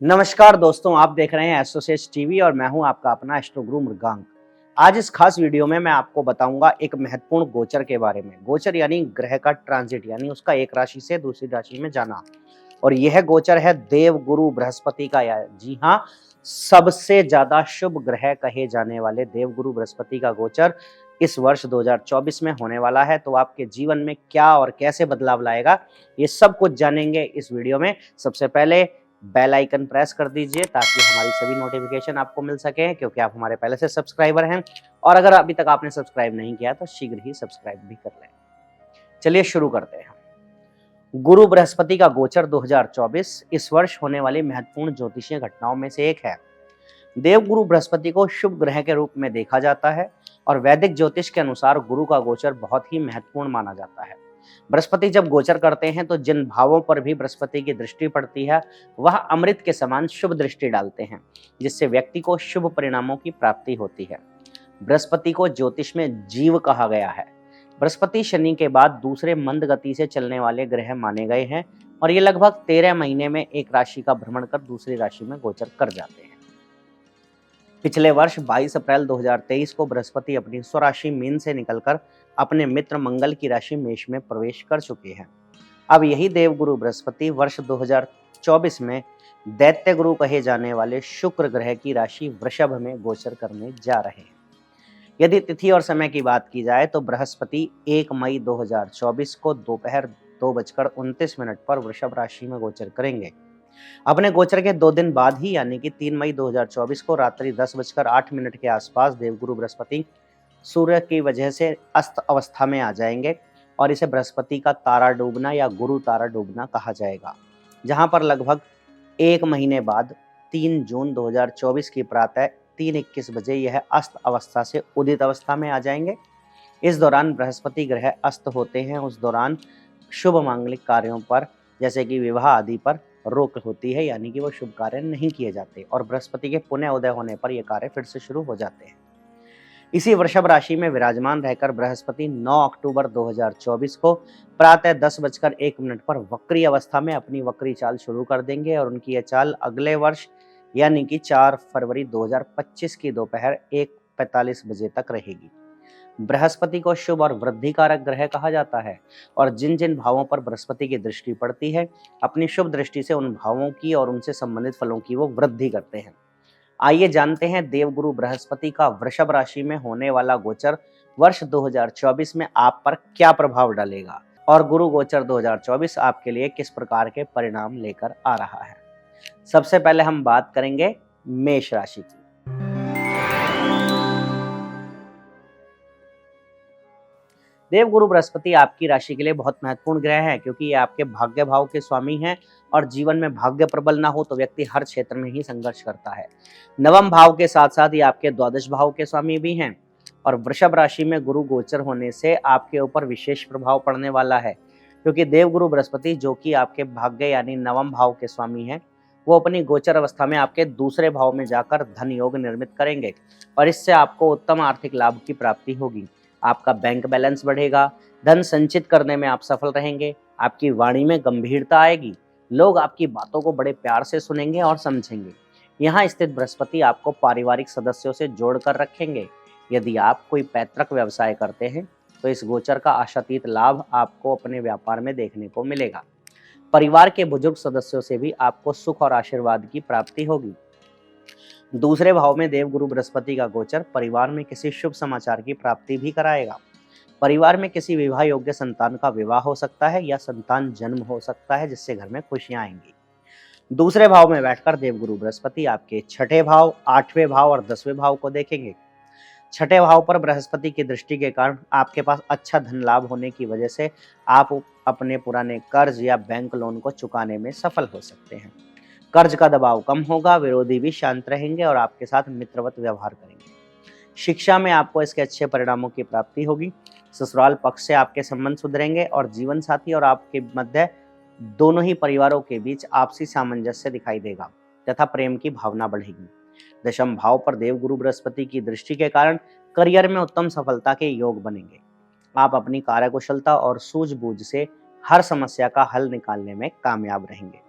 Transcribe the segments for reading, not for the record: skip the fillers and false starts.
नमस्कार दोस्तों, आप देख रहे हैं एसोसिएट्स टीवी और मैं हूं आपका अपना एस्ट्रो गुरु मृगांक। आज इस खास वीडियो में मैं आपको बताऊंगा एक महत्वपूर्ण गोचर के बारे में। गोचर यानी ग्रह का ट्रांजिट, यानी उसका एक राशि से दूसरी राशि में जाना। और यह गोचर है देव गुरु बृहस्पति का। जी हाँ, सबसे ज्यादा शुभ ग्रह कहे जाने वाले देव गुरु बृहस्पति का गोचर इस वर्ष 2024 में होने वाला है। तो आपके जीवन में क्या और कैसे बदलाव लाएगा, ये सब कुछ जानेंगे इस वीडियो में। सबसे पहले बेल आइकन प्रेस कर दीजिए ताकि हमारी सभी नोटिफिकेशन आपको मिल सके, क्योंकि आप हमारे पहले से सब्सक्राइबर हैं। और अगर अभी तक आपने सब्सक्राइब नहीं किया तो शीघ्र ही सब्सक्राइब भी कर लें। चलिए शुरू करते हैं। गुरु बृहस्पति का गोचर 2024 इस वर्ष होने वाली महत्वपूर्ण ज्योतिषीय घटनाओं में से एक है। देव गुरु बृहस्पति को शुभ ग्रह के रूप में देखा जाता है और वैदिक ज्योतिष के अनुसार गुरु का गोचर बहुत ही महत्वपूर्ण माना जाता है। बृहस्पति जब गोचर करते हैं तो जिन भावों पर भी बृहस्पति की दृष्टि पड़ती है वह अमृत के समान शुभ दृष्टि डालते हैं, जिससे व्यक्ति को शुभ परिणामों की प्राप्ति होती है। बृहस्पति को ज्योतिष में जीव कहा गया है। बृहस्पति शनि के बाद दूसरे मंद गति से चलने वाले ग्रह माने गए हैं और ये लगभग 13 महीने में एक राशि का भ्रमण कर दूसरी राशि में गोचर कर जाते हैं। पिछले वर्ष 22 अप्रैल 2023 को बृहस्पति अपनी स्वराशि मीन से निकलकर अपने मित्र मंगल की राशि मेष में प्रवेश कर चुके हैं। अब यही देवगुरु बृहस्पति वर्ष 2024 में दैत्य गुरु कहे जाने वाले शुक्र ग्रह की राशि वृषभ में गोचर करने जा रहे हैं। यदि तिथि और समय की बात की जाए तो बृहस्पति 1 मई 2024 को दोपहर 2:29 पर वृषभ राशि में गोचर करेंगे। अपने गोचर के 2 दिन बाद ही यानी कि 3 मई 2024 को रात्रि 10:08 के आसपास देवगुरु बृहस्पति सूर्य की वजह से अस्त अवस्था में आ जाएंगे और इसे बृहस्पति का तारा डूबना या गुरु तारा डूबना कहा जाएगा, जहां पर लगभग 1 महीने बाद 3 जून 2024 की प्रातः 3:21 बजे यह अस्त अवस्था से उदित अवस्था में आ जाएंगे। इस दौरान बृहस्पति ग्रह अस्त होते हैं, उस दौरान शुभ मांगलिक कार्यों पर जैसे कि विवाह आदि पर रोक होती है, यानी कि वो शुभ कार्य नहीं किए जाते और बृहस्पति के पुनः उदय होने पर ये कार्य फिर से शुरू हो जाते हैं। इसी वृषभ राशि में विराजमान रहकर बृहस्पति 9 अक्टूबर 2024 को प्रातः 10:01 पर वक्री अवस्था में अपनी वक्री चाल शुरू कर देंगे और उनकी यह चाल अगले वर्ष यानी कि 4 फरवरी 2025 की दोपहर 1:45 बजे तक रहेगी। बृहस्पति को शुभ और वृद्धि कारक ग्रह कहा जाता है और जिन जिन भावों पर बृहस्पति की दृष्टि पड़ती है अपनी शुभ दृष्टि से उन भावों की और उनसे संबंधित फलों की वो वृद्धि करते हैं। आइए जानते हैं देवगुरु बृहस्पति का वृषभ राशि में होने वाला गोचर वर्ष 2024 में आप पर क्या प्रभाव डालेगा और गुरु गोचर 2024 आपके लिए किस प्रकार के परिणाम लेकर आ रहा है। सबसे पहले हम बात करेंगे मेष राशि की। देवगुरु बृहस्पति आपकी राशि के लिए बहुत महत्वपूर्ण ग्रह है, क्योंकि ये आपके भाग्य भाव के स्वामी हैं और जीवन में भाग्य प्रबल ना हो तो व्यक्ति हर क्षेत्र में ही संघर्ष करता है। नवम भाव के साथ साथ ये आपके द्वादश भाव के स्वामी भी हैं और वृषभ राशि में गुरु गोचर होने से आपके ऊपर विशेष प्रभाव पड़ने वाला है, क्योंकि देवगुरु बृहस्पति जो कि आपके भाग्य यानी नवम भाव के स्वामी हैं, वो अपनी गोचर अवस्था में आपके दूसरे भाव में जाकर धन योग निर्मित करेंगे और इससे आपको उत्तम आर्थिक लाभ की प्राप्ति होगी। आपका बैंक बैलेंस बढ़ेगा, धन संचित करने में आप सफल रहेंगे, आपकी वाणी में गंभीरता आएगी, लोग आपकी बातों को बड़े प्यार से सुनेंगे और समझेंगे। यहाँ स्थित बृहस्पति आपको पारिवारिक सदस्यों से जोड़कर रखेंगे। यदि आप कोई पैतृक व्यवसाय करते हैं तो इस गोचर का आशातीत लाभ आपको अपने व्यापार में देखने को मिलेगा। परिवार के बुजुर्ग सदस्यों से भी आपको सुख और आशीर्वाद की प्राप्ति होगी। दूसरे भाव में देवगुरु बृहस्पति का गोचर परिवार में किसी शुभ समाचार की प्राप्ति भी कराएगा। परिवार में किसी विवाह योग्य संतान का विवाह हो सकता है या संतान जन्म हो सकता है, जिससे घर में खुशियां आएंगी। दूसरे भाव में बैठकर देवगुरु बृहस्पति आपके छठे भाव, 8वें भाव और 10वें भाव को देखेंगे। छठे भाव पर बृहस्पति की दृष्टि के कारण आपके पास अच्छा धन लाभ होने की वजह से आप अपने पुराने कर्ज या बैंक लोन को चुकाने में सफल हो सकते हैं। कर्ज का दबाव कम होगा, विरोधी भी शांत रहेंगे और आपके साथ मित्रवत व्यवहार करेंगे। शिक्षा में आपको इसके अच्छे परिणामों की प्राप्ति होगी। ससुराल पक्ष से आपके संबंध सुधरेंगे और जीवन साथी और आपके मध्य दोनों ही परिवारों के बीच आपसी सामंजस्य दिखाई देगा तथा प्रेम की भावना बढ़ेगी। दशम भाव पर देवगुरु बृहस्पति की दृष्टि के कारण करियर में उत्तम सफलता के योग बनेंगे। आप अपनी कार्यकुशलता और सूझबूझ से हर समस्या का हल निकालने में कामयाब रहेंगे।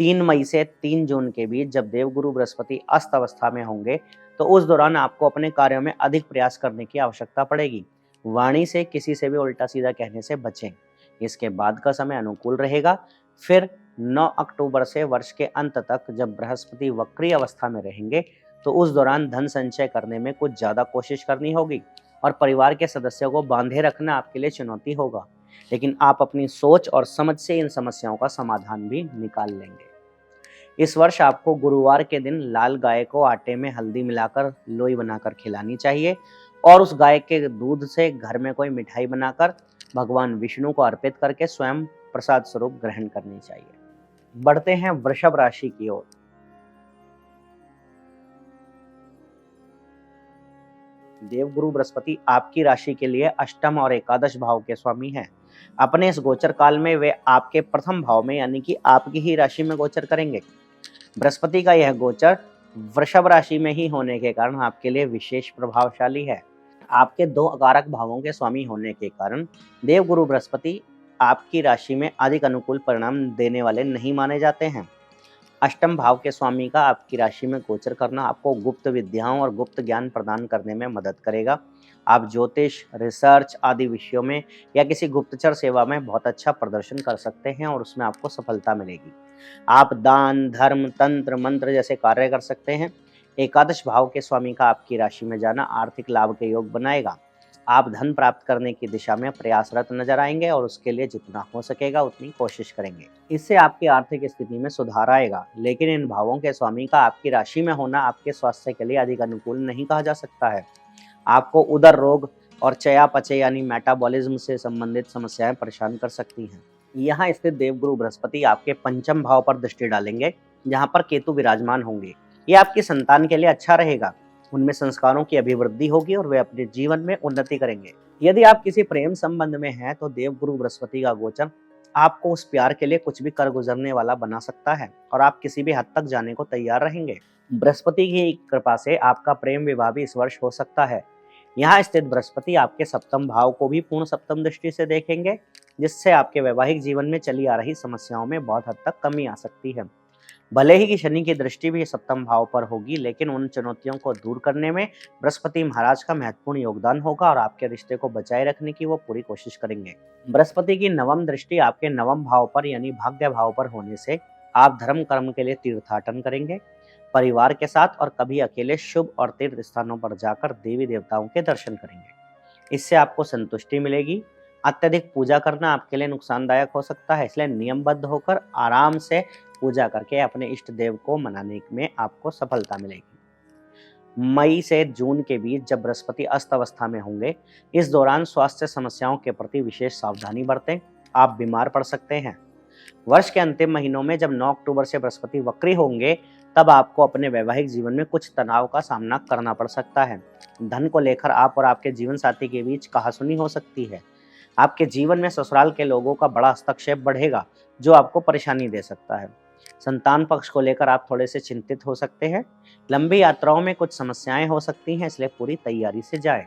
3 मई से 3 जून के बीच जब देवगुरु बृहस्पति अस्त अवस्था में होंगे, तो उस दौरान आपको अपने कार्यों में अधिक प्रयास करने की आवश्यकता पड़ेगी। वाणी से किसी से भी उल्टा सीधा कहने से बचें। इसके बाद का समय अनुकूल रहेगा। फिर 9 अक्टूबर से वर्ष के अंत तक जब बृहस्पति वक्री अवस्था में रहेंगे, तो उस दौरान धन संचय करने में कुछ ज़्यादा कोशिश करनी होगी और परिवार के सदस्यों को बांधे रखना आपके लिए चुनौती होगा। लेकिन आप अपनी सोच और समझ से इन समस्याओं का समाधान भी निकाल लेंगे। इस वर्ष आपको गुरुवार के दिन लाल गाय को आटे में हल्दी मिलाकर लोई बनाकर खिलानी चाहिए और उस गाय के दूध से घर में कोई मिठाई बनाकर भगवान विष्णु को अर्पित करके स्वयं प्रसाद स्वरूप ग्रहण करनी चाहिए। बढ़ते हैं वृषभ राशि की ओर। देवगुरु बृहस्पति आपकी राशि के लिए अष्टम और एकादश भाव के स्वामी हैं। अपने इस गोचर काल में वे आपके प्रथम भाव में यानी कि आपकी ही राशि में गोचर करेंगे। बृहस्पति का यह गोचर वृषभ राशि में ही होने के कारण आपके लिए विशेष प्रभावशाली है। आपके 2 कारक भावों के स्वामी होने के कारण देवगुरु बृहस्पति आपकी राशि में अधिक अनुकूल परिणाम देने वाले नहीं माने जाते हैं। अष्टम भाव के स्वामी का आपकी राशि में गोचर करना आपको गुप्त विद्याओं और गुप्त ज्ञान प्रदान करने में मदद करेगा। आप ज्योतिष, रिसर्च आदि विषयों में या किसी गुप्तचर सेवा में बहुत अच्छा प्रदर्शन कर सकते हैं और उसमें आपको सफलता मिलेगी। आप दान, धर्म, तंत्र, मंत्र जैसे कार्य कर सकते हैं। एकादश भाव के स्वामी का आपकी राशि में जाना आर्थिक लाभ के योग बनाएगा। आप धन प्राप्त करने की दिशा में प्रयासरत नजर आएंगे और उसके लिए जितना हो सकेगा उतनी कोशिश करेंगे। इससे आपकी आर्थिक स्थिति में सुधार आएगा। लेकिन इन भावों के स्वामी का आपकी राशि में होना आपके स्वास्थ्य के लिए अधिक अनुकूल नहीं कहा जा सकता है। आपको उदर रोग और चयापचय यानी मेटाबॉलिज्म से संबंधित समस्याएं परेशान कर सकती हैं। यहाँ स्थित देवगुरु बृहस्पति आपके पंचम भाव पर दृष्टि डालेंगे, जहाँ पर केतु विराजमान होंगे। ये आपकी संतान के लिए अच्छा रहेगा। उनमें संस्कारों की अभिवृद्धि होगी और वे अपने जीवन में उन्नति करेंगे। यदि आप किसी प्रेम संबंध में हैं, तो देवगुरु बृहस्पति का गोचर आपको उस प्यार के लिए कुछ भी कर गुजरने वाला बना सकता है और आप किसी भी हद तक जाने को तैयार रहेंगे। बृहस्पति की कृपा से आपका प्रेम विवाह भी इस वर्ष हो सकता है। यहाँ स्थित बृहस्पति आपके सप्तम भाव को भी पूर्ण सप्तम दृष्टि से देखेंगे, जिससे आपके वैवाहिक जीवन में चली आ रही समस्याओं में बहुत हद तक कमी आ सकती है। भले ही कि शनि की दृष्टि भी सप्तम भाव पर होगी, लेकिन उन चुनौतियों को दूर करने में बृहस्पति महाराज का महत्वपूर्ण योगदान होगा और आपके रिश्ते को बचाए रखने की वो पूरी कोशिश करेंगे। बृहस्पति की नवम दृष्टि आपके नवम भाव पर यानी भाग्य भाव पर होने से आप धर्म कर्म के लिए तीर्थाटन करेंगे, परिवार के साथ और कभी अकेले शुभ और तीर्थ स्थानों पर जाकर देवी देवताओं के दर्शन करेंगे। इससे आपको संतुष्टि मिलेगी। अत्यधिक पूजा करना आपके लिए नुकसानदायक हो सकता है, इसलिए नियमबद्ध होकर आराम से पूजा करके अपने इष्ट देव को मनाने में आपको सफलता मिलेगी। मई से जून के बीच जब बृहस्पति अस्त अवस्था में होंगे, इस दौरान स्वास्थ्य समस्याओं के प्रति विशेष सावधानी बरतें, आप बीमार पड़ सकते हैं। वर्ष के अंतिम महीनों में जब 9 अक्टूबर से बृहस्पति वक्री होंगे, तब आपको अपने वैवाहिक जीवन में कुछ तनाव का सामना करना पड़ सकता है। धन को लेकर आप और आपके जीवन साथी के बीच कहासुनी हो सकती है। आपके जीवन में ससुराल के लोगों का बड़ा हस्तक्षेप बढ़ेगा, जो आपको परेशानी दे सकता है। संतान पक्ष को लेकर आप थोड़े से चिंतित हो सकते हैं। लंबी यात्राओं में कुछ समस्याएं हो सकती हैं, इसलिए पूरी तैयारी से जाएं।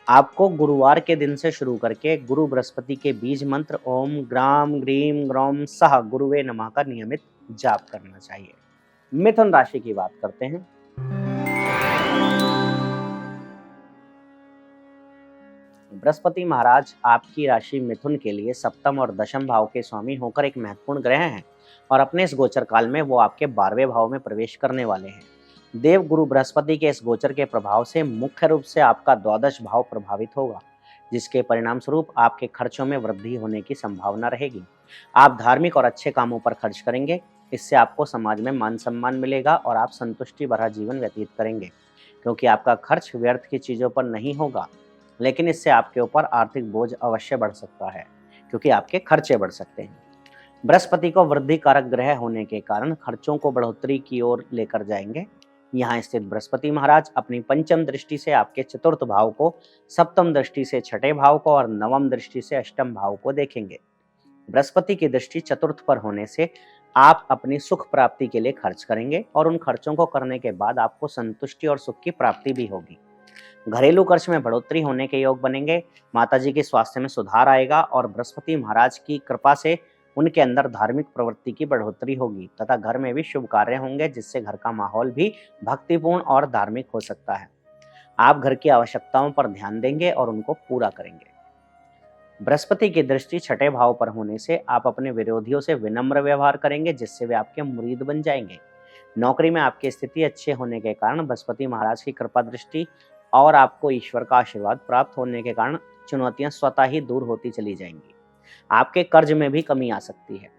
आपको गुरुवार के दिन से शुरू करके गुरु बृहस्पति के बीज मंत्र ओम ग्राम ग्रीम ग्रौम सह गुरुवे नमः का नियमित जाप करना चाहिए। मिथुन राशि की बात करते हैं। बृहस्पति महाराज आपकी राशि मिथुन के लिए सप्तम और दशम भाव के स्वामी होकर एक महत्वपूर्ण ग्रह हैं और अपने इस गोचर काल में वो आपके 12वें भाव में प्रवेश करने वाले हैं। देव गुरु बृहस्पति के इस गोचर के प्रभाव से मुख्य रूप से आपका द्वादश भाव प्रभावित होगा, जिसके परिणाम स्वरूप आपके खर्चों में वृद्धि होने की संभावना रहेगी। आप धार्मिक और अच्छे कामों पर खर्च करेंगे, इससे आपको समाज में मान सम्मान मिलेगा और आप संतुष्टि भरा जीवन व्यतीत करेंगे, क्योंकि आपका खर्च व्यर्थ की चीज़ों पर नहीं होगा। लेकिन इससे आपके ऊपर आर्थिक बोझ अवश्य बढ़ सकता है, क्योंकि आपके खर्चे बढ़ सकते हैं। बृहस्पति को वृद्धि कारक ग्रह होने के कारण खर्चों को बढ़ोतरी की ओर लेकर जाएंगे। यहाँ स्थित बृहस्पति महाराज अपनी पंचम दृष्टि से आपके चतुर्थ भाव को, सप्तम दृष्टि से छठे भाव को और नवम दृष्टि से अष्टम भाव को देखेंगे। बृहस्पति की दृष्टि चतुर्थ पर होने से आप अपनी सुख प्राप्ति के लिए खर्च करेंगे और उन खर्चों को करने के बाद आपको संतुष्टि और सुख की प्राप्ति भी होगी। घरेलू खर्च में बढ़ोतरी होने के योग बनेंगे। माताजी के स्वास्थ्य में सुधार आएगा और बृहस्पति महाराज की कृपा से उनके अंदर धार्मिक प्रवृत्ति की बढ़ोतरी होगी तथा घर में भी शुभ कार्य होंगे, जिससे घर का माहौल भी भक्तिपूर्ण और धार्मिक हो सकता है। आप घर की आवश्यकताओं पर ध्यान देंगे और उनको पूरा करेंगे। बृहस्पति की दृष्टि छठे भाव पर होने से आप अपने विरोधियों से विनम्र व्यवहार करेंगे, जिससे वे आपके मुरीद बन जाएंगे। नौकरी में आपकी स्थिति अच्छे होने के कारण बृहस्पति महाराज की कृपा दृष्टि और आपको ईश्वर का आशीर्वाद प्राप्त होने के कारण चुनौतियां स्वतः ही दूर होती चली जाएंगी। आपके कर्ज में भी कमी आ सकती है।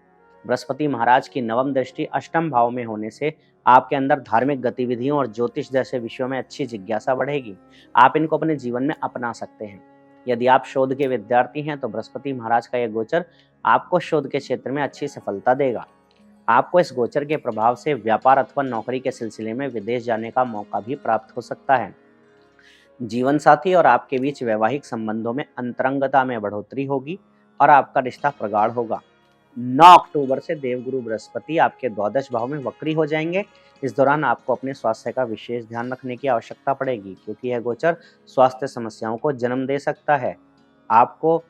बृहस्पति महाराज की नवम दृष्टि अष्टम भाव में होने से आपके अंदर धार्मिक गतिविधियों और ज्योतिष जैसे विषयों में अच्छी जिज्ञासा बढ़ेगी। आप इनको अपने जीवन में अपना सकते हैं। यदि आप शोध के विद्यार्थी हैं तो बृहस्पति महाराज का यह गोचर आपको शोध के क्षेत्र में अच्छी सफलता देगा। आपको इस गोचर के प्रभाव से व्यापार अथवा नौकरी के सिलसिले में विदेश जाने का मौका भी प्राप्त हो सकता है। जीवन साथी और आपके बीच वैवाहिक संबंधों में अंतरंगता में बढ़ोतरी होगी और आपका रिश्ता प्रगाढ़ होगा। 9 अक्टूबर से देवगुरु बृहस्पति आपके द्वादश भाव में वक्री हो जाएंगे। इस दौरान आपको अपने स्वास्थ्य का विशेष ध्यान रखने की आवश्यकता पड़ेगी, क्योंकि यह गोचर स्वास्थ्य समस्याओं को जन्म दे सकता है। आपको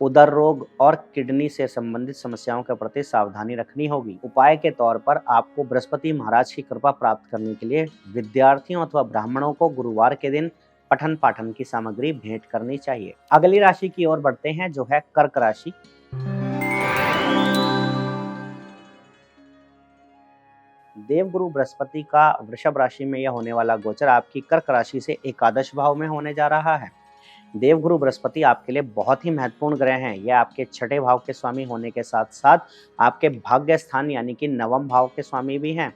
उदर रोग और किडनी से संबंधित समस्याओं के प्रति सावधानी रखनी होगी। उपाय के तौर पर आपको बृहस्पति महाराज की कृपा प्राप्त करने के लिए विद्यार्थियों अथवा ब्राह्मणों को गुरुवार के दिन पठन पाठन की सामग्री भेंट करनी चाहिए। अगली राशि की ओर बढ़ते हैं, जो है कर्क राशि। देवगुरु बृहस्पति का वृषभ राशि में यह होने वाला गोचर आपकी कर्क राशि से एकादश भाव में होने जा रहा है। देवगुरु बृहस्पति आपके लिए बहुत ही महत्वपूर्ण ग्रह हैं। यह आपके छठे भाव के स्वामी होने के साथ साथ आपके भाग्य स्थान यानी कि नवम भाव के स्वामी भी हैं,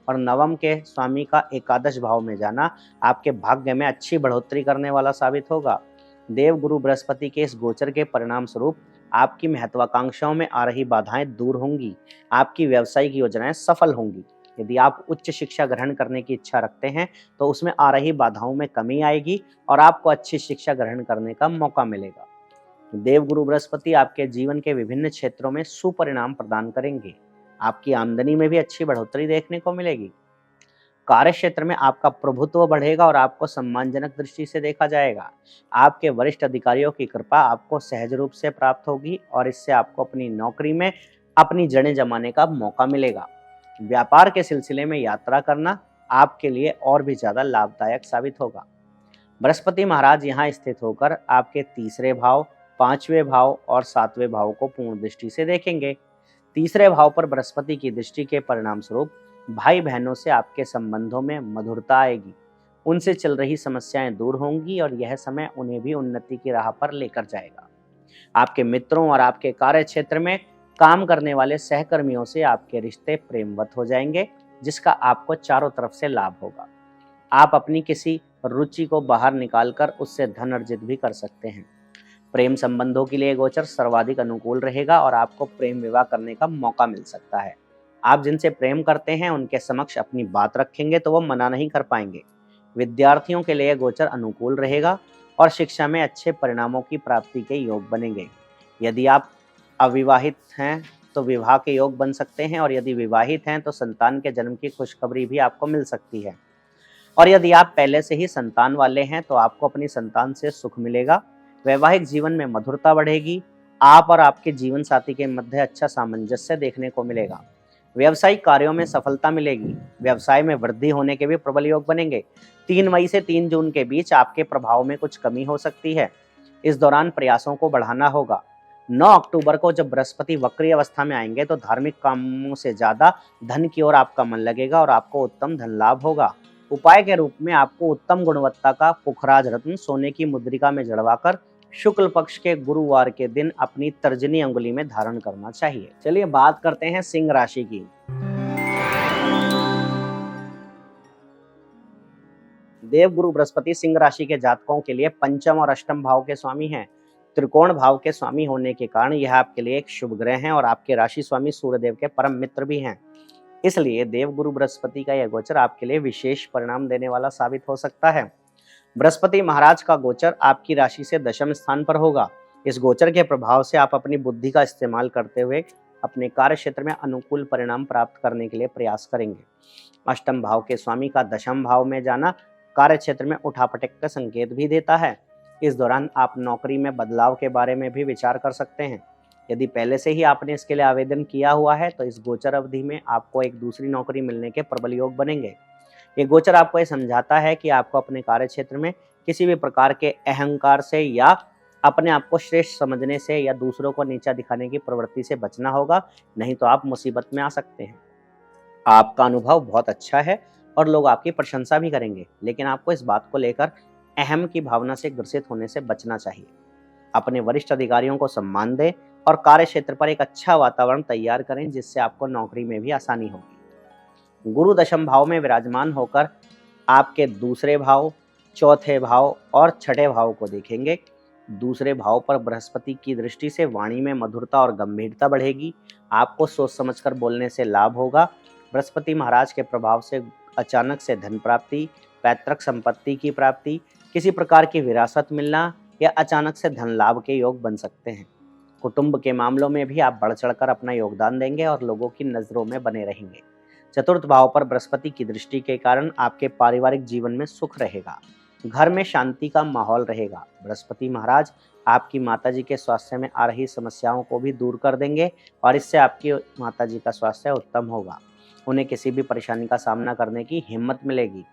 और नवम के स्वामी का एकादश भाव में जाना आपके भाग्य में अच्छी बढ़ोतरी करने वाला साबित होगा। देवगुरु बृहस्पति के इस गोचर के परिणाम स्वरूप आपकी महत्वाकांक्षाओं में आ रही बाधाएं दूर होंगी। आपकी व्यावसायिक योजनाएं सफल होंगी। यदि आप उच्च शिक्षा ग्रहण करने की इच्छा रखते हैं तो उसमें आ रही बाधाओं में कमी आएगी और आपको अच्छी शिक्षा ग्रहण करने का मौका मिलेगा। देवगुरु बृहस्पति आपके जीवन के विभिन्न क्षेत्रों में सुपरिणाम प्रदान करेंगे। आपकी आमदनी में भी अच्छी बढ़ोतरी देखने को मिलेगी। कार्य क्षेत्र में आपका प्रभुत्व बढ़ेगा और आपको सम्मानजनक दृष्टि से देखा जाएगा। आपके वरिष्ठ अधिकारियों की कृपा आपको सहज रूप से प्राप्त होगी और इससे आपको अपनी नौकरी में अपनी जड़ें जमाने का मौका मिलेगा। व्यापार के सिलसिले में यात्रा करना आपके लिए और भी ज्यादा लाभदायक साबित होगा। बृहस्पति महाराज यहाँ स्थित होकर आपके तीसरे भाव, पांचवें भाव और सातवें भाव को पूर्ण दृष्टि से देखेंगे। तीसरे भाव पर बृहस्पति की दृष्टि के परिणाम स्वरूप भाई बहनों से आपके संबंधों में मधुरता आएगी। उनसे चल रही समस्याएं दूर होंगी और यह समय उन्हें भी उन्नति की राह पर लेकर जाएगा। आपके मित्रों और आपके कार्य क्षेत्र में काम करने वाले सहकर्मियों से आपके रिश्ते प्रेमवत हो जाएंगे, जिसका आपको चारों तरफ से लाभ होगा। आप अपनी किसी रुचि को बाहर निकालकर उससे धन अर्जित भी कर सकते हैं। प्रेम संबंधों के लिए गोचर सर्वाधिक अनुकूल रहेगा और आपको प्रेम विवाह करने का मौका मिल सकता है। आप जिनसे प्रेम करते हैं उनके समक्ष अपनी बात रखेंगे तो वो मना नहीं कर पाएंगे। विद्यार्थियों के लिए गोचर अनुकूल रहेगा और शिक्षा में अच्छे परिणामों की प्राप्ति के योग बनेंगे। यदि आप अविवाहित हैं तो विवाह के योग बन सकते हैं, और यदि विवाहित हैं तो संतान के जन्म की खुशखबरी भी आपको मिल सकती है। और यदि आप पहले से ही संतान वाले हैं तो आपको अपनी संतान से सुख मिलेगा। वैवाहिक जीवन में मधुरता बढ़ेगी। आप और आपके जीवन साथी के मध्य अच्छा सामंजस्य देखने को मिलेगा। व्यवसायिक कार्यों में सफलता मिलेगी। व्यवसाय में वृद्धि होने के भी प्रबल योग बनेंगे। 3 मई से 3 जून के बीच आपके प्रभाव में कुछ कमी हो सकती है। इस दौरान प्रयासों को बढ़ाना होगा। 9 अक्टूबर को जब बृहस्पति वक्री अवस्था में आएंगे तो धार्मिक कामों से ज्यादा धन की ओर आपका मन लगेगा और आपको उत्तम धन लाभ होगा। उपाय के रूप में आपको उत्तम गुणवत्ता का पुखराज रत्न सोने की मुद्रिका में जड़वाकर शुक्ल पक्ष के गुरुवार के दिन अपनी तर्जनी अंगुली में धारण करना चाहिए। चलिए बात करते हैं सिंह राशि की। देवगुरु बृहस्पति सिंह राशि के जातकों के लिए पंचम और अष्टम भाव के स्वामी हैं। त्रिकोण भाव के स्वामी होने के कारण यह आपके लिए एक शुभ ग्रह हैं और आपके राशि स्वामी सूर्यदेव के परम मित्र भी हैं। इसलिए देवगुरु बृहस्पति का यह गोचर आपके लिए विशेष परिणाम देने वाला साबित हो सकता है। बृहस्पति महाराज का गोचर आपकी राशि से दशम स्थान पर होगा। इस गोचर के प्रभाव से आप अपनी बुद्धि का इस्तेमाल करते हुए अपने कार्य क्षेत्र में अनुकूल परिणाम प्राप्त करने के लिए प्रयास करेंगे। अष्टम भाव के स्वामी का दशम भाव में जाना कार्य क्षेत्र में उठापटक का संकेत भी देता है। इस दौरान आप नौकरी में बदलाव के बारे में भी विचार कर सकते हैं। यदि पहले से ही आपने इसके लिए आवेदन किया हुआ है तो इस गोचर अवधि में आपको एक दूसरी नौकरी मिलने के प्रबल योग बनेंगे। ये गोचर आपको ये समझाता है कि आपको अपने कार्य क्षेत्र में किसी भी प्रकार के अहंकार से या अपने आप को श्रेष्ठ समझने से या दूसरों को नीचा दिखाने की प्रवृत्ति से बचना होगा, नहीं तो आप मुसीबत में आ सकते हैं। आपका अनुभव बहुत अच्छा है और लोग आपकी प्रशंसा भी करेंगे, लेकिन आपको इस बात को लेकर अहम की भावना से ग्रसित होने से बचना चाहिए। अपने वरिष्ठ अधिकारियों को सम्मान दें और कार्य क्षेत्र पर एक अच्छा वातावरण तैयार करें, जिससे आपको नौकरी में भी आसानी होगी। गुरु दशम भाव में विराजमान होकर आपके दूसरे भाव, चौथे भाव और छठे भाव को देखेंगे। दूसरे भाव पर बृहस्पति की दृष्टि से वाणी में मधुरता और गंभीरता बढ़ेगी। आपको सोच समझकर बोलने से लाभ होगा। बृहस्पति महाराज के प्रभाव से अचानक से धन प्राप्ति, पैतृक संपत्ति की प्राप्ति, किसी प्रकार की विरासत मिलना या अचानक से धन लाभ के योग बन सकते हैं। कुटुंब के मामलों में भी आप बढ़ चढ़कर अपना योगदान देंगे और लोगों की नजरों में बने रहेंगे। चतुर्थ भाव पर बृहस्पति की दृष्टि के कारण आपके पारिवारिक जीवन में सुख रहेगा। घर में शांति का माहौल रहेगा। बृहस्पति महाराज आपकी माताजी के स्वास्थ्य में आ रही समस्याओं को भी दूर कर देंगे और इससे आपकी माताजी का स्वास्थ्य उत्तम होगा। उन्हें किसी भी परेशानी का सामना करने की हिम्मत मिलेगी।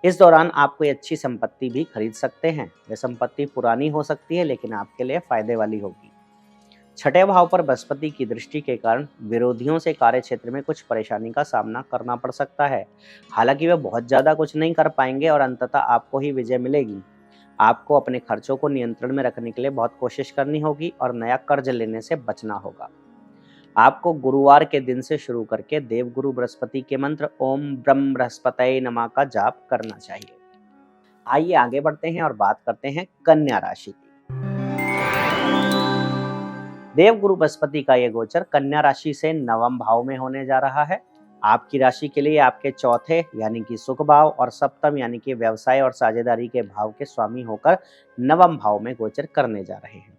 इस दौरान आप कोई अच्छी संपत्ति भी खरीद सकते हैं। यह संपत्ति पुरानी हो सकती है, लेकिन आपके लिए फायदे वाली होगी। छठे भाव पर बृहस्पति की दृष्टि के कारण विरोधियों से कार्य क्षेत्र में कुछ परेशानी का सामना करना पड़ सकता है। हालांकि वे बहुत ज्यादा कुछ नहीं कर पाएंगे और अंततः आपको ही विजय मिलेगी। आपको अपने खर्चों को नियंत्रण में रखने के लिए बहुत कोशिश करनी होगी और नया कर्ज लेने से बचना होगा। आपको गुरुवार के दिन से शुरू करके देवगुरु बृहस्पति के मंत्र ओम ब्रह्म बृहस्पतये नमः का जाप करना चाहिए। आइए आगे बढ़ते हैं और बात करते हैं कन्या राशि की। देवगुरु बृहस्पति का यह गोचर कन्या राशि से नवम भाव में होने जा रहा है। आपकी राशि के लिए आपके चौथे यानी कि सुख भाव और सप्तम यानी कि व्यवसाय और साझेदारी के भाव के स्वामी होकर नवम भाव में गोचर करने जा रहे हैं।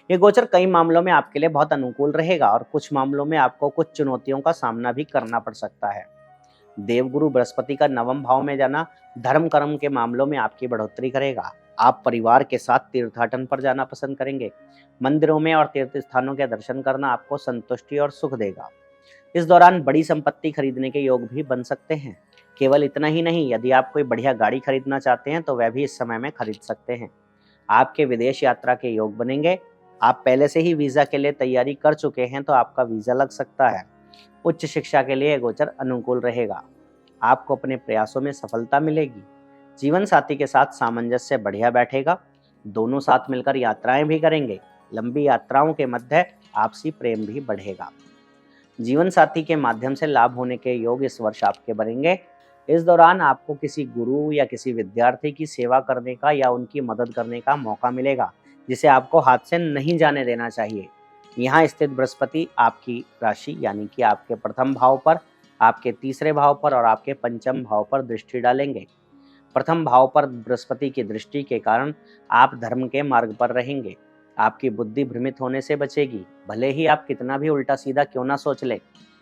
ये गोचर कई मामलों में आपके लिए बहुत अनुकूल रहेगा और कुछ मामलों में आपको कुछ चुनौतियों का सामना भी करना पड़ सकता है। देवगुरु बृहस्पति का नवम भाव में जाना धर्म कर्म के मामलों में आपकी बढ़ोतरी करेगा। आप परिवार के साथ तीर्थाटन पर जाना पसंद करेंगे। मंदिरों में और तीर्थ स्थानों के दर्शन करना आपको संतुष्टि और सुख देगा। इस दौरान बड़ी संपत्ति खरीदने के योग भी बन सकते हैं। केवल इतना ही नहीं, यदि आप कोई बढ़िया गाड़ी खरीदना चाहते हैं तो वह भी इस समय में खरीद सकते हैं। आपके विदेश यात्रा के योग बनेंगे। आप पहले से ही वीजा के लिए तैयारी कर चुके हैं तो आपका वीजा लग सकता है। उच्च शिक्षा के लिए गोचर अनुकूल रहेगा। आपको अपने प्रयासों में सफलता मिलेगी। जीवन साथी के साथ सामंजस्य बढ़िया बैठेगा। दोनों साथ मिलकर यात्राएं भी करेंगे। लंबी यात्राओं के मध्य आपसी प्रेम भी बढ़ेगा। जीवन साथी के माध्यम से लाभ होने के योग इस वर्ष आपके बनेंगे। इस दौरान आपको किसी गुरु या किसी विद्यार्थी की सेवा करने का या उनकी मदद करने का मौका मिलेगा, जिसे आपको हाथ से नहीं जाने देना चाहिए। यहाँ स्थित बृहस्पति आपकी राशि यानी कि आपके प्रथम भाव पर, आपके तीसरे भाव पर और आपके पंचम भाव पर दृष्टि डालेंगे। प्रथम भाव पर बृहस्पति की दृष्टि के कारण आप धर्म के मार्ग पर रहेंगे। आपकी बुद्धि भ्रमित होने से बचेगी। भले ही आप कितना भी उल्टा सीधा क्यों ना सोच ले,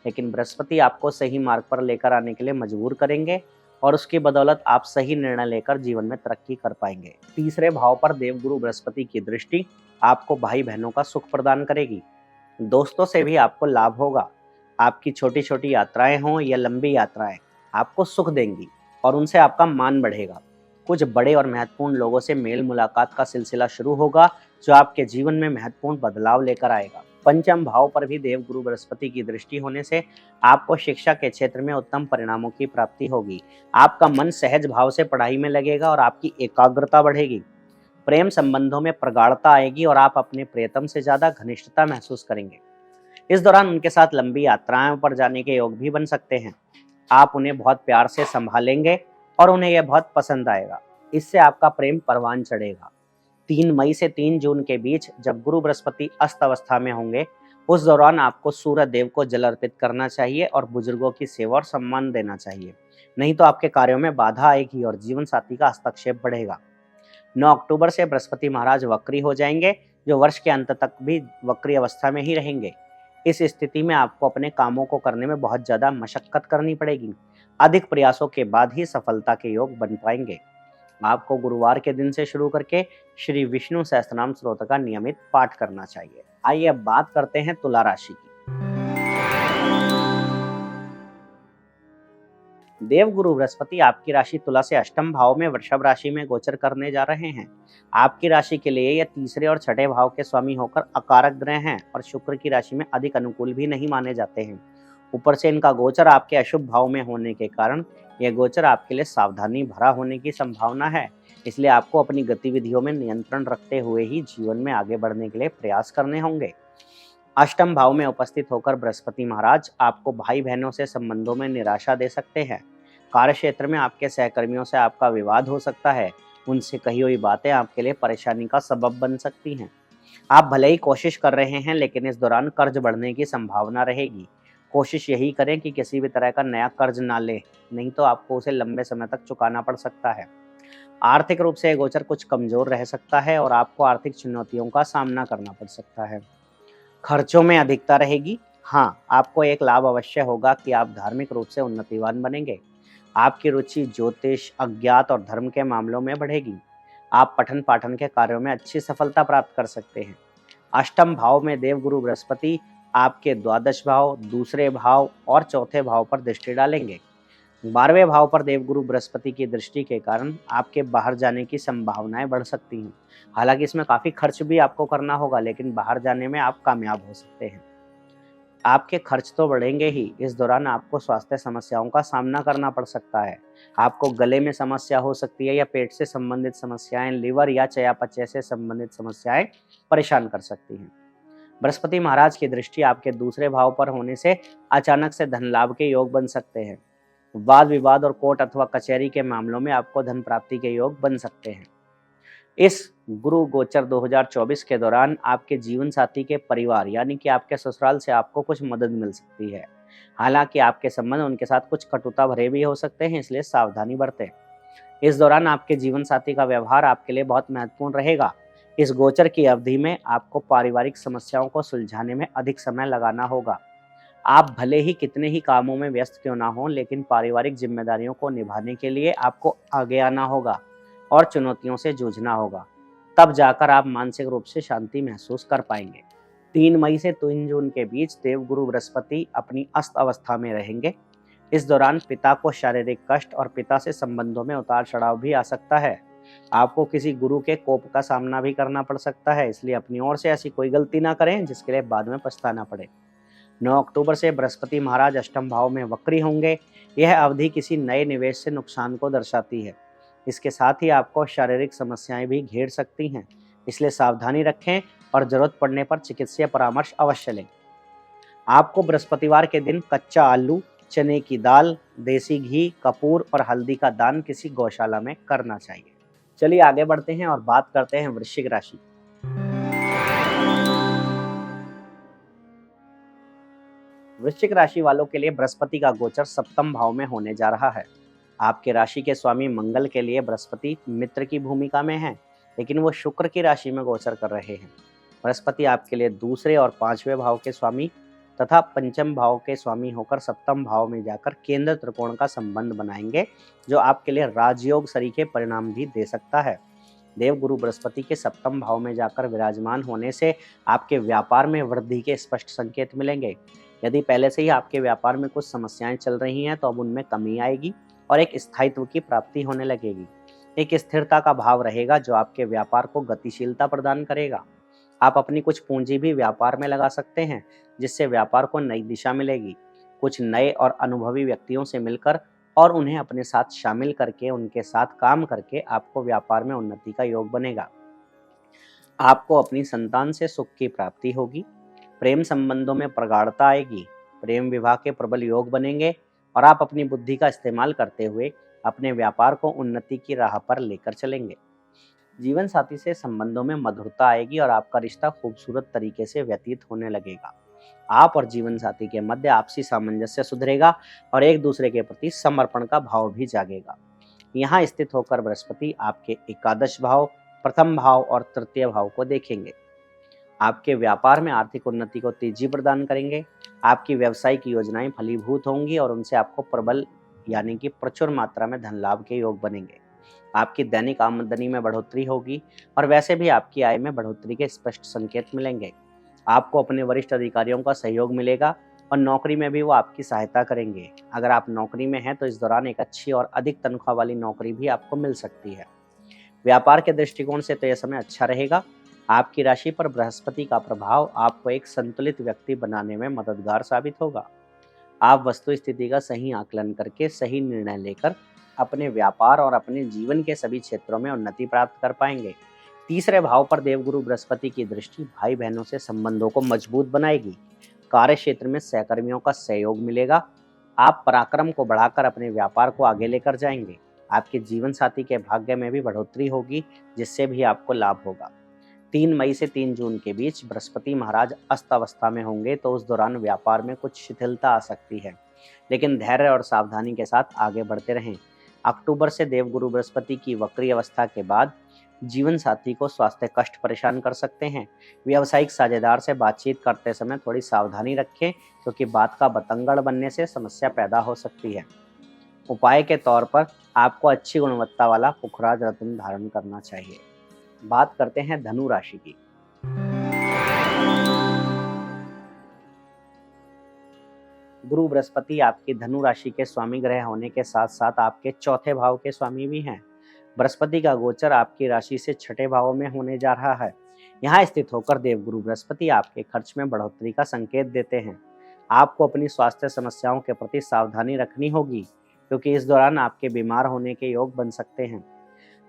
लेकिन बृहस्पति आपको सही मार्ग पर लेकर आने के लिए मजबूर करेंगे और उसकी बदौलत आप सही निर्णय लेकर जीवन में तरक्की कर पाएंगे। तीसरे भाव पर देवगुरु बृहस्पति की दृष्टि आपको भाई बहनों का सुख प्रदान करेगी। दोस्तों से भी आपको लाभ होगा। आपकी छोटी छोटी यात्राएं हों या लंबी यात्राएं आपको सुख देंगी और उनसे आपका मान बढ़ेगा। कुछ बड़े और महत्वपूर्ण लोगों से मेल मुलाकात का सिलसिला शुरू होगा, जो आपके जीवन में महत्वपूर्ण बदलाव लेकर आएगा। पंचम भाव पर भी देवगुरु बृहस्पति की दृष्टि होने से आपको शिक्षा के क्षेत्र में उत्तम परिणामों की प्राप्ति होगी। आपका मन सहज भाव से पढ़ाई में लगेगा और आपकी एकाग्रता बढ़ेगी। प्रेम संबंधों में प्रगाढ़ता आएगी और आप अपने प्रियतम से ज्यादा घनिष्ठता महसूस करेंगे। इस दौरान उनके साथ लंबी यात्राओं पर जाने के योग भी बन सकते हैं। आप उन्हें बहुत प्यार से संभालेंगे और उन्हें यह बहुत पसंद आएगा। इससे आपका प्रेम परवान चढ़ेगा। 3 मई से 3 जून के बीच जब गुरु बृहस्पति अस्त अवस्था में होंगे, उस दौरान आपको सूर्य देव को जल अर्पित करना चाहिए और बुजुर्गों की सेवा और सम्मान देना चाहिए। नहीं तो आपके कार्यों में बाधा आएगी और जीवन साथी का हस्तक्षेप बढ़ेगा। 9 अक्टूबर से बृहस्पति महाराज वक्री हो जाएंगे, जो वर्ष के अंत तक भी वक्री अवस्था में ही रहेंगे। इस स्थिति में आपको अपने कामों को करने में बहुत ज्यादा मशक्कत करनी पड़ेगी। अधिक प्रयासों के बाद ही सफलता के योग बन पाएंगे। आपको गुरुवार के दिन से शुरू करके श्री विष्णु सहस्त्रनाम स्तोत्र का नियमित पाठ करना चाहिए। आइए अब बात करते हैं तुला राशि की। देवगुरु बृहस्पति आपकी राशि तुला से अष्टम भाव में वृषभ राशि में गोचर करने जा रहे हैं। आपकी राशि के लिए यह तीसरे और छठे भाव के स्वामी होकर अकारक ग्रह हैं और शुक्र की राशि में अधिक अनुकूल भी नहीं माने जाते हैं। ऊपर से इनका गोचर आपके अशुभ भाव में होने के कारण यह गोचर आपके लिए सावधानी भरा होने की संभावना है। इसलिए आपको अपनी गतिविधियों में नियंत्रण रखते हुए ही जीवन में आगे बढ़ने के लिए प्रयास करने होंगे। अष्टम भाव में उपस्थित होकर बृहस्पति महाराज आपको भाई बहनों से संबंधों में निराशा दे सकते हैं। कार्य क्षेत्र में आपके सहकर्मियों से आपका विवाद हो सकता है। उनसे कही हुई बातें आपके लिए परेशानी का सबब बन सकती हैं। आप भले ही कोशिश कर रहे हैं, लेकिन इस दौरान कर्ज बढ़ने की संभावना रहेगी। कोशिश यही करें कि किसी भी तरह का नया कर्ज ना लें, नहीं तो आपको उसे लंबे समय तक चुकाना पड़ सकता है। आर्थिक रूप से यह गोचर कुछ कमजोर रह सकता है और आपको आर्थिक चुनौतियों का सामना करना पड़ सकता है। खर्चों में अधिकता रहेगी। हाँ, आपको एक लाभ अवश्य होगा कि आप धार्मिक रूप से उन्नतिवान बनेंगे। आपकी रुचि ज्योतिष, अज्ञात और धर्म के मामलों में बढ़ेगी। आप पठन पाठन के कार्यों में अच्छी सफलता प्राप्त कर सकते हैं। अष्टम भाव में देवगुरु बृहस्पति आपके द्वादश भाव, दूसरे भाव और चौथे भाव पर दृष्टि डालेंगे। 12वें भाव पर देवगुरु बृहस्पति की दृष्टि के कारण आपके बाहर जाने की संभावनाएं बढ़ सकती हैं। हालांकि इसमें काफ़ी खर्च भी आपको करना होगा, लेकिन बाहर जाने में आप कामयाब हो सकते हैं। आपके खर्च तो बढ़ेंगे ही, इस दौरान आपको स्वास्थ्य समस्याओं का सामना करना पड़ सकता है। आपको गले में समस्या हो सकती है या पेट से संबंधित समस्याएं, लिवर या चयापचय से संबंधित समस्याएं परेशान कर सकती हैं। बृहस्पति महाराज की दृष्टि आपके दूसरे भाव पर होने से अचानक से धन लाभ के योग बन सकते हैं। वाद विवाद और कोर्ट अथवा कचहरी के मामलों में आपको धन प्राप्ति के योग बन सकते हैं। इस गुरु गोचर 2024 के दौरान आपके जीवन साथी के परिवार यानी कि आपके ससुराल से आपको कुछ मदद मिल सकती है। हालांकि आपके संबंध उनके साथ कुछ कटुता भरे भी हो सकते हैं, इसलिए सावधानी बरतें। इस दौरान आपके जीवन साथी का व्यवहार आपके लिए बहुत महत्वपूर्ण रहेगा। इस गोचर की अवधि में आपको पारिवारिक समस्याओं को सुलझाने में अधिक समय लगाना होगा। आप भले ही कितने ही कामों में व्यस्त क्यों ना हो, लेकिन पारिवारिक जिम्मेदारियों को निभाने के लिए आपको आगे आना होगा और चुनौतियों से जूझना होगा। तब जाकर आप मानसिक रूप से शांति महसूस कर पाएंगे। 3 मई से 3 जून के बीच देवगुरु बृहस्पति अपनी अस्त अवस्था में रहेंगे। इस दौरान पिता को शारीरिक कष्ट और पिता से संबंधों में उतार चढ़ाव भी आ सकता है। आपको किसी गुरु के कोप का सामना भी करना पड़ सकता है, इसलिए अपनी ओर से ऐसी कोई गलती ना करें जिसके लिए बाद में पछताना पड़े। 9 अक्टूबर से बृहस्पति महाराज अष्टम भाव में वक्री होंगे। यह अवधि किसी नए निवेश से नुकसान को दर्शाती है। इसके साथ ही आपको शारीरिक समस्याएं भी घेर सकती हैं, इसलिए सावधानी रखें और जरूरत पड़ने पर चिकित्सीय परामर्श अवश्य लें। आपको बृहस्पतिवार के दिन कच्चा आलू, चने की दाल, देसी घी, कपूर और हल्दी का दान किसी गौशाला में करना चाहिए। चलिए आगे बढ़ते हैं और बात करते हैं वृश्चिक राशि। वृश्चिक राशि वालों के लिए बृहस्पति का गोचर सप्तम भाव में होने जा रहा है। आपके राशि के स्वामी मंगल के लिए बृहस्पति मित्र की भूमिका में है, लेकिन वो शुक्र की राशि में गोचर कर रहे हैं। बृहस्पति आपके लिए दूसरे और 5वें भाव के स्वामी तथा पंचम भाव के स्वामी होकर सप्तम भाव में जाकर केंद्र त्रिकोण का संबंध बनाएंगे, जो आपके लिए राजयोग सरीखे परिणाम भी दे सकता है। देवगुरु बृहस्पति के सप्तम भाव में जाकर विराजमान होने से आपके व्यापार में वृद्धि के स्पष्ट संकेत मिलेंगे। यदि पहले से ही आपके व्यापार में कुछ समस्याएं चल रही हैं, तो अब उनमें कमी आएगी और एक स्थायित्व की प्राप्ति होने लगेगी। एक स्थिरता का भाव रहेगा जो आपके व्यापार को गतिशीलता प्रदान करेगा। आप अपनी कुछ पूंजी भी व्यापार में लगा सकते हैं, जिससे व्यापार को नई दिशा मिलेगी। कुछ नए और अनुभवी व्यक्तियों से मिलकर और उन्हें अपने साथ शामिल करके उनके साथ काम करके आपको व्यापार में उन्नति का योग बनेगा। आपको अपनी संतान से सुख की प्राप्ति होगी। प्रेम संबंधों में प्रगाढ़ता आएगी। प्रेम विवाह के प्रबल योग बनेंगे और आप अपनी बुद्धि का इस्तेमाल करते हुए अपने व्यापार को उन्नति की राह पर लेकर चलेंगे। जीवन साथी से संबंधों में मधुरता आएगी और आपका रिश्ता खूबसूरत तरीके से व्यतीत होने लगेगा। आप और जीवन साथी के मध्य आपसी सामंजस्य सुधरेगा और एक दूसरे के प्रति समर्पण का भाव भी जागेगा। यहाँ स्थित होकर बृहस्पति आपके एकादश भाव, प्रथम भाव और तृतीय भाव को देखेंगे। आपके व्यापार में आर्थिक उन्नति को तेजी प्रदान करेंगे। आपकी व्यावसायिक योजनाएं फलीभूत होंगी और उनसे आपको प्रबल यानी कि प्रचुर मात्रा में धन लाभ के योग बनेंगे। आपकी दैनिक आमदनी में बढ़ोतरी होगी और वैसे भी आपकी आय में बढ़ोतरी के स्पष्ट संकेत मिलेंगे। आपको अपने वरिष्ठ अधिकारियों का सहयोग मिलेगा और नौकरी में भी वो आपकी सहायता करेंगे। अगर आप नौकरी में हैं तो इस दौरान एक अच्छी और अधिक तनख्वाह वाली नौकरी भी आपको मिल सकती है। व्यापार के दृष्टिकोण से तो यह समय अच्छा रहेगा। आपकी राशि पर बृहस्पति का प्रभाव आपको एक संतुलित व्यक्ति बनाने में मददगार साबित होगा। आप वस्तु स्थिति का सही आकलन करके सही निर्णय लेकर अपने व्यापार और अपने जीवन के सभी क्षेत्रों में उन्नति प्राप्त कर पाएंगे। तीसरे भाव पर देवगुरु बृहस्पति की दृष्टि भाई बहनों से संबंधों को मजबूत बनाएगी। कार्य क्षेत्र में सहकर्मियों का सहयोग मिलेगा। आप पराक्रम को बढ़ाकर अपने व्यापार को आगे लेकर जाएंगे। आपके जीवन साथी के भाग्य में भी बढ़ोतरी होगी, जिससे भी आपको लाभ होगा। 3 मई से 3 जून के बीच बृहस्पति महाराज अस्त अवस्था में होंगे, तो उस दौरान व्यापार में कुछ शिथिलता आ सकती है, लेकिन धैर्य और सावधानी के साथ आगे बढ़ते रहें। अक्टूबर से देवगुरु बृहस्पति की वक्री अवस्था के बाद जीवन साथी को स्वास्थ्य कष्ट परेशान कर सकते हैं। व्यावसायिक साझेदार से बातचीत करते समय थोड़ी सावधानी रखें, क्योंकि बात का बतंगड़ बनने से समस्या पैदा हो सकती है। उपाय के तौर पर आपको अच्छी गुणवत्ता वाला पुखराज रत्न धारण करना चाहिए। बात करते हैं धनु राशि की। गुरु बृहस्पति आपकी धनु राशि के स्वामी ग्रह होने के साथ साथ आपके चौथे भाव के स्वामी भी हैं। बृहस्पति का गोचर आपकी राशि से छठे भाव में होने जा रहा है। यहाँ स्थित होकर देवगुरु बृहस्पति आपके खर्च में बढ़ोतरी का संकेत देते हैं। आपको अपनी स्वास्थ्य समस्याओं के प्रति सावधानी रखनी होगी, क्योंकि इस दौरान आपके बीमार होने के योग बन सकते हैं।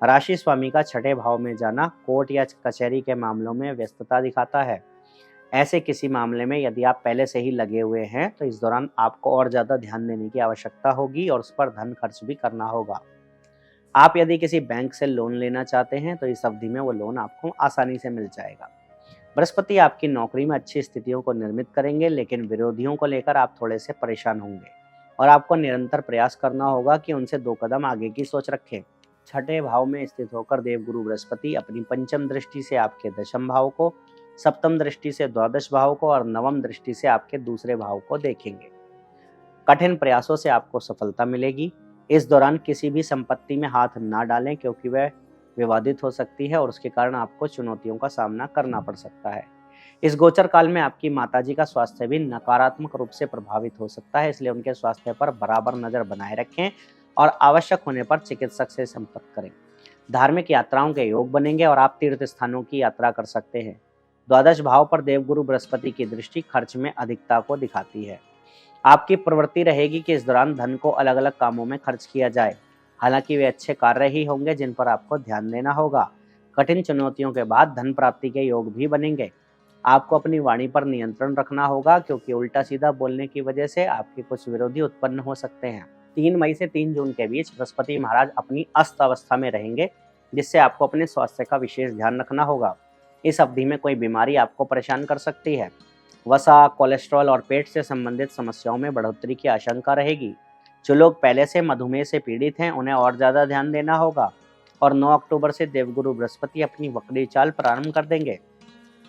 राशि स्वामी का छठे भाव में जाना कोर्ट या कचहरी के मामलों में व्यस्तता दिखाता है। ऐसे किसी मामले में यदि आप पहले से ही लगे हुए हैं तो इस दौरान आपको और ज़्यादा ध्यान देने की आवश्यकता होगी और उस पर धन खर्च भी करना होगा। आप यदि किसी बैंक से लोन लेना चाहते हैं तो इस अवधि में वो लोन आपको आसानी से मिल जाएगा। बृहस्पति आपकी नौकरी में अच्छी स्थितियों को निर्मित करेंगे, लेकिन विरोधियों को लेकर आप थोड़े से परेशान होंगे और आपको निरंतर प्रयास करना होगा कि उनसे 2 कदम आगे की सोच रखें। छठे भाव में स्थित होकर देवगुरु बृहस्पति अपनी पंचम दृष्टि से आपके दशम भाव को, सप्तम दृष्टि से द्वादश भाव को और नवम दृष्टि से आपके दूसरे भाव को देखेंगे। कठिन प्रयासों से आपको सफलता मिलेगी। इस दौरान किसी भी संपत्ति में हाथ ना डालें, क्योंकि वह विवादित हो सकती है और उसके कारण आपको चुनौतियों का सामना करना पड़ सकता है। इस गोचर काल में आपकी माताजी का स्वास्थ्य भी नकारात्मक रूप से प्रभावित हो सकता है, इसलिए उनके स्वास्थ्य पर बराबर नजर बनाए रखें और आवश्यक होने पर चिकित्सक से संपर्क करें। धार्मिक यात्राओं के योग बनेंगे और आप तीर्थ स्थानों की यात्रा कर सकते हैं। द्वादश भाव पर देवगुरु बृहस्पति की दृष्टि खर्च में अधिकता को दिखाती है। आपकी प्रवृत्ति रहेगी कि इस दौरान धन को अलग अलग कामों में खर्च किया जाए। हालांकि वे अच्छे कार्य ही होंगे जिन पर आपको ध्यान देना होगा। कठिन चुनौतियों के बाद धन प्राप्ति के योग भी बनेंगे। आपको अपनी वाणी पर नियंत्रण रखना होगा, क्योंकि उल्टा सीधा बोलने की वजह से आपके कुछ विरोधी उत्पन्न हो सकते हैं। 3 मई से 3 जून के बीच बृहस्पति महाराज अपनी अस्त अवस्था में रहेंगे, जिससे आपको अपने स्वास्थ्य का विशेष ध्यान रखना होगा। इस अवधि में कोई बीमारी आपको परेशान कर सकती है। वसा, कोलेस्ट्रॉल और पेट से संबंधित समस्याओं में बढ़ोतरी की आशंका रहेगी। जो लोग पहले से मधुमेह से पीड़ित हैं उन्हें और ज़्यादा ध्यान देना होगा। और 9 अक्टूबर से देवगुरु बृहस्पति अपनी वक्री चाल प्रारंभ कर देंगे।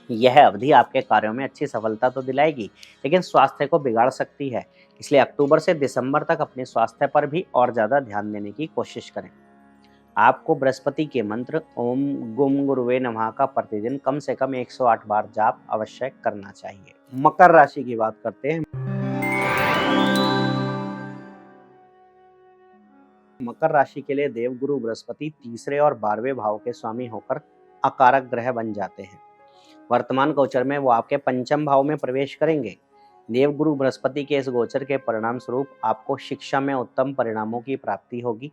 यह अवधि आपके कार्यों में अच्छी सफलता तो दिलाएगी, लेकिन स्वास्थ्य को बिगाड़ सकती है। इसलिए अक्टूबर से दिसंबर तक अपने स्वास्थ्य पर भी और ज़्यादा ध्यान देने की कोशिश करें। आपको बृहस्पति के मंत्र ओम गुम गुरुवे नमः का प्रतिदिन कम से कम 108 बार जाप अवश्य करना चाहिए। मकर राशि की बात करते हैं। मकर राशि के लिए देवगुरु बृहस्पति तीसरे और 12वें भाव के स्वामी होकर अकारक ग्रह बन जाते हैं। वर्तमान गोचर में वो आपके पंचम भाव में प्रवेश करेंगे। देवगुरु बृहस्पति के इस गोचर के परिणाम स्वरूप आपको शिक्षा में उत्तम परिणामों की प्राप्ति होगी।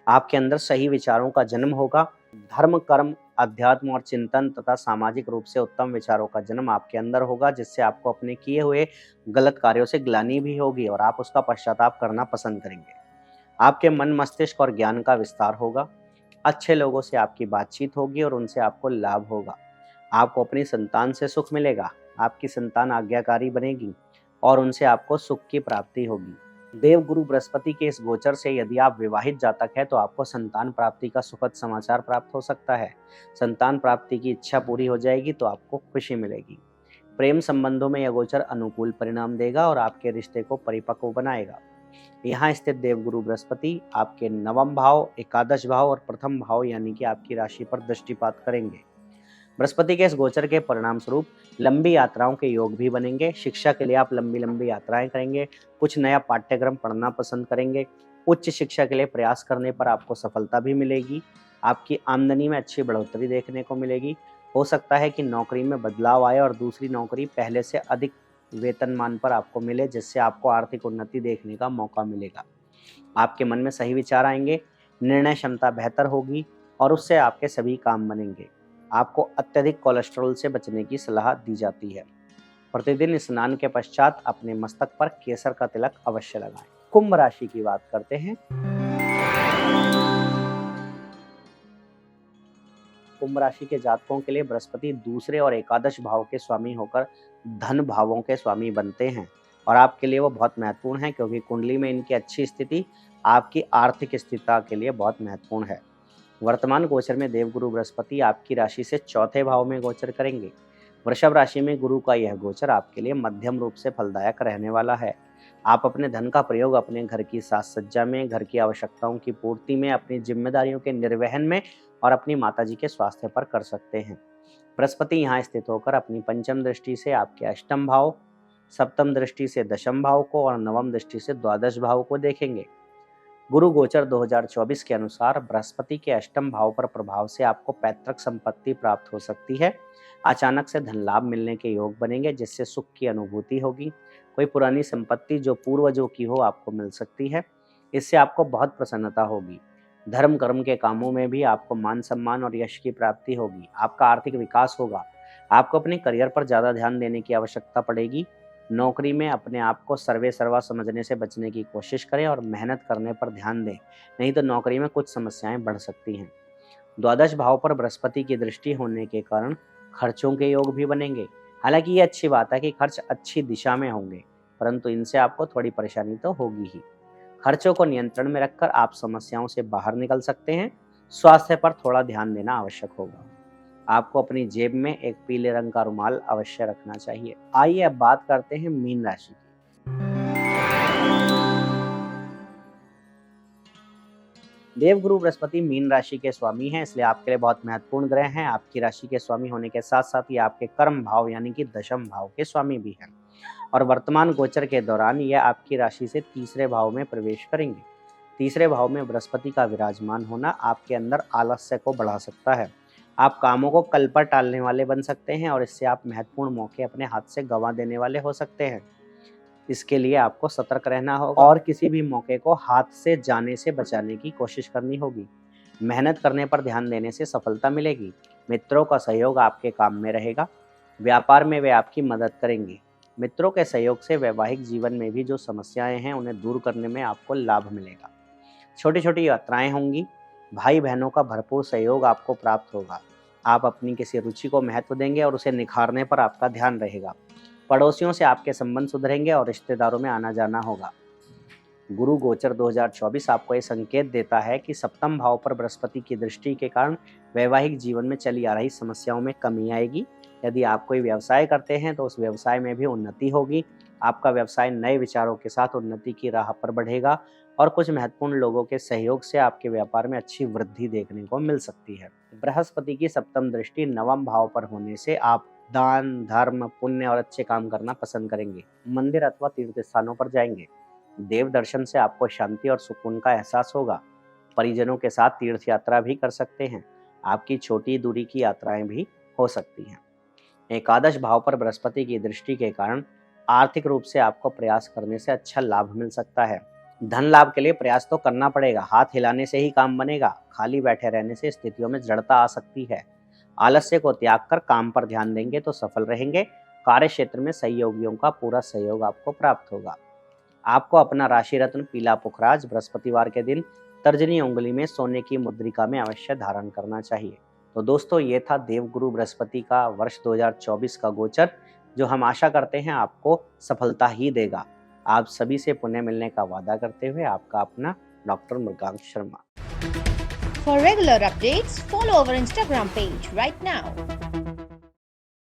आपके अंदर सही विचारों का जन्म होगा। धर्म, कर्म, अध्यात्म और चिंतन तथा सामाजिक रूप से उत्तम विचारों का जन्म आपके अंदर होगा, जिससे आपको अपने किए हुए गलत कार्यों से ग्लानि भी होगी और आप उसका पश्चाताप करना पसंद करेंगे। आपके मन, मस्तिष्क और ज्ञान का विस्तार होगा। अच्छे लोगों से आपकी बातचीत होगी और उनसे आपको लाभ होगा। आपको अपनी संतान से सुख मिलेगा। आपकी संतान आज्ञाकारी बनेगी और उनसे आपको सुख की प्राप्ति होगी। देवगुरु बृहस्पति के इस गोचर से यदि आप विवाहित जातक है तो आपको संतान प्राप्ति का सुखद समाचार प्राप्त हो सकता है। संतान प्राप्ति की इच्छा पूरी हो जाएगी तो आपको खुशी मिलेगी। प्रेम संबंधों में यह गोचर अनुकूल परिणाम देगा और आपके रिश्ते को परिपक्व बनाएगा। यहाँ स्थित देवगुरु बृहस्पति आपके नवम भाव, एकादश भाव और प्रथम भाव यानी कि आपकी राशि पर दृष्टिपात करेंगे। बृहस्पति के इस गोचर के परिणाम स्वरूप लंबी यात्राओं के योग भी बनेंगे। शिक्षा के लिए आप लंबी लंबी यात्राएं करेंगे, कुछ नया पाठ्यक्रम पढ़ना पसंद करेंगे। उच्च शिक्षा के लिए प्रयास करने पर आपको सफलता भी मिलेगी। आपकी आमदनी में अच्छी बढ़ोतरी देखने को मिलेगी। हो सकता है कि नौकरी में बदलाव आए और दूसरी नौकरी पहले से अधिक वेतनमान पर आपको मिले, जिससे आपको आर्थिक उन्नति देखने का मौका मिलेगा। आपके मन में सही विचार आएंगे, निर्णय क्षमता बेहतर होगी और उससे आपके सभी काम बनेंगे। आपको अत्यधिक कोलेस्ट्रॉल से बचने की सलाह दी जाती है। प्रतिदिन स्नान के पश्चात अपने मस्तक पर केसर का तिलक अवश्य लगाएं। कुंभ राशि की बात करते हैं। कुंभ राशि के जातकों के लिए बृहस्पति दूसरे और एकादश भाव के स्वामी होकर धन भावों के स्वामी बनते हैं और आपके लिए वो बहुत महत्वपूर्ण है, क्योंकि कुंडली में इनकी अच्छी स्थिति आपकी आर्थिक स्थिरता के लिए बहुत महत्वपूर्ण है। वर्तमान गोचर में देवगुरु बृहस्पति आपकी राशि से चौथे भाव में गोचर करेंगे। वृषभ राशि में गुरु का यह गोचर आपके लिए मध्यम रूप से फलदायक रहने वाला है। आप अपने धन का प्रयोग अपने घर की साज सज्जा में, घर की आवश्यकताओं की पूर्ति में, अपनी जिम्मेदारियों के निर्वहन में और अपनी माताजी के स्वास्थ्य पर कर सकते हैं। बृहस्पति यहाँ स्थित होकर अपनी पंचम दृष्टि से आपके अष्टम भाव, सप्तम दृष्टि से दशम भाव को और नवम दृष्टि से द्वादश भाव को देखेंगे। गुरु गोचर 2024 के अनुसार बृहस्पति के अष्टम भाव पर प्रभाव से आपको पैतृक संपत्ति प्राप्त हो सकती है। अचानक से धन लाभ मिलने के योग बनेंगे, जिससे सुख की अनुभूति होगी। कोई पुरानी संपत्ति जो पूर्वजों की हो आपको मिल सकती है। इससे आपको बहुत प्रसन्नता होगी। धर्म कर्म के कामों में भी आपको मान सम्मान और यश की प्राप्ति होगी। आपका आर्थिक विकास होगा। आपको अपने करियर पर ज़्यादा ध्यान देने की आवश्यकता पड़ेगी। नौकरी में अपने आप को सर्वे सर्वा समझने से बचने की कोशिश करें और मेहनत करने पर ध्यान दें, नहीं तो नौकरी में कुछ समस्याएं बढ़ सकती हैं। द्वादश भाव पर बृहस्पति की दृष्टि होने के कारण खर्चों के योग भी बनेंगे। हालांकि ये अच्छी बात है कि खर्च अच्छी दिशा में होंगे, परंतु इनसे आपको थोड़ी परेशानी तो होगी ही। खर्चों को नियंत्रण में रखकर आप समस्याओं से बाहर निकल सकते हैं। स्वास्थ्य पर थोड़ा ध्यान देना आवश्यक होगा। आपको अपनी जेब में एक पीले रंग का रुमाल अवश्य रखना चाहिए। आइए अब बात करते हैं मीन राशि की। देवगुरु बृहस्पति मीन राशि के स्वामी हैं, इसलिए आपके लिए बहुत महत्वपूर्ण ग्रह हैं। आपकी राशि के स्वामी होने के साथ साथ ये आपके कर्म भाव यानी कि दशम भाव के स्वामी भी हैं और वर्तमान गोचर के दौरान यह आपकी राशि से तीसरे भाव में प्रवेश करेंगे। तीसरे भाव में बृहस्पति का विराजमान होना आपके अंदर आलस्य को बढ़ा सकता है। आप कामों को कल पर टालने वाले बन सकते हैं और इससे आप महत्वपूर्ण मौके अपने हाथ से गंवा देने वाले हो सकते हैं। इसके लिए आपको सतर्क रहना होगा और किसी भी मौके को हाथ से जाने से बचाने की कोशिश करनी होगी। मेहनत करने पर ध्यान देने से सफलता मिलेगी। मित्रों का सहयोग आपके काम में रहेगा। व्यापार में वे आपकी मदद करेंगे। मित्रों के सहयोग से वैवाहिक जीवन में भी जो समस्याएं हैं उन्हें दूर करने में आपको लाभ मिलेगा। छोटी छोटी यात्राएं होंगी। भाई बहनों का भरपूर सहयोग आपको प्राप्त होगा। आप अपनी किसी रुचि को महत्व देंगे और उसे निखारने पर आपका ध्यान रहेगा। पड़ोसियों से आपके संबंध सुधरेंगे और रिश्तेदारों में आना जाना होगा। गुरु गोचर 2024 आपको ये संकेत देता है कि सप्तम भाव पर बृहस्पति की दृष्टि के कारण वैवाहिक जीवन में चली आ रही समस्याओं में कमी आएगी। यदि आप कोई व्यवसाय करते हैं तो उस व्यवसाय में भी उन्नति होगी। आपका व्यवसाय नए विचारों के साथ उन्नति की राह पर बढ़ेगा और कुछ महत्वपूर्ण लोगों के सहयोग से आपके व्यापार में अच्छी वृद्धि देखने को मिल सकती है। बृहस्पति की सप्तम दृष्टि नवम भाव पर होने से आप दान, धर्म, पुण्य और अच्छे काम करना पसंद करेंगे। मंदिर अथवा तीर्थ स्थानों पर जाएंगे। देव दर्शन से आपको शांति और सुकून का एहसास होगा। परिजनों के साथ तीर्थ यात्रा भी कर सकते हैं। आपकी छोटी दूरी की यात्राएं भी हो सकती हैं। एकादश भाव पर बृहस्पति की दृष्टि के कारण आर्थिक रूप से आपको प्रयास करने से अच्छा लाभ मिल सकता है। धन लाभ के लिए प्रयास तो करना पड़ेगा। हाथ हिलाने से ही काम बनेगा। खाली बैठे रहने से स्थितियों में जड़ता आ सकती है। आलस्य को त्याग कर काम पर ध्यान देंगे तो सफल रहेंगे। कार्य क्षेत्र में सहयोगियों का पूरा सहयोग आपको प्राप्त होगा। आपको अपना राशि रत्न पीला पुखराज बृहस्पतिवार के दिन तर्जनी उंगली में सोने की मुद्रिका में अवश्य धारण करना चाहिए। तो दोस्तों, ये था देवगुरु बृहस्पति का वर्ष 2024 का गोचर, जो हम आशा करते हैं आपको सफलता ही देगा। आप सभी से पुनः मिलने का वादा करते हुए आपका अपना doctor Mrigank Sharma. For regular updates, follow our Instagram page right now.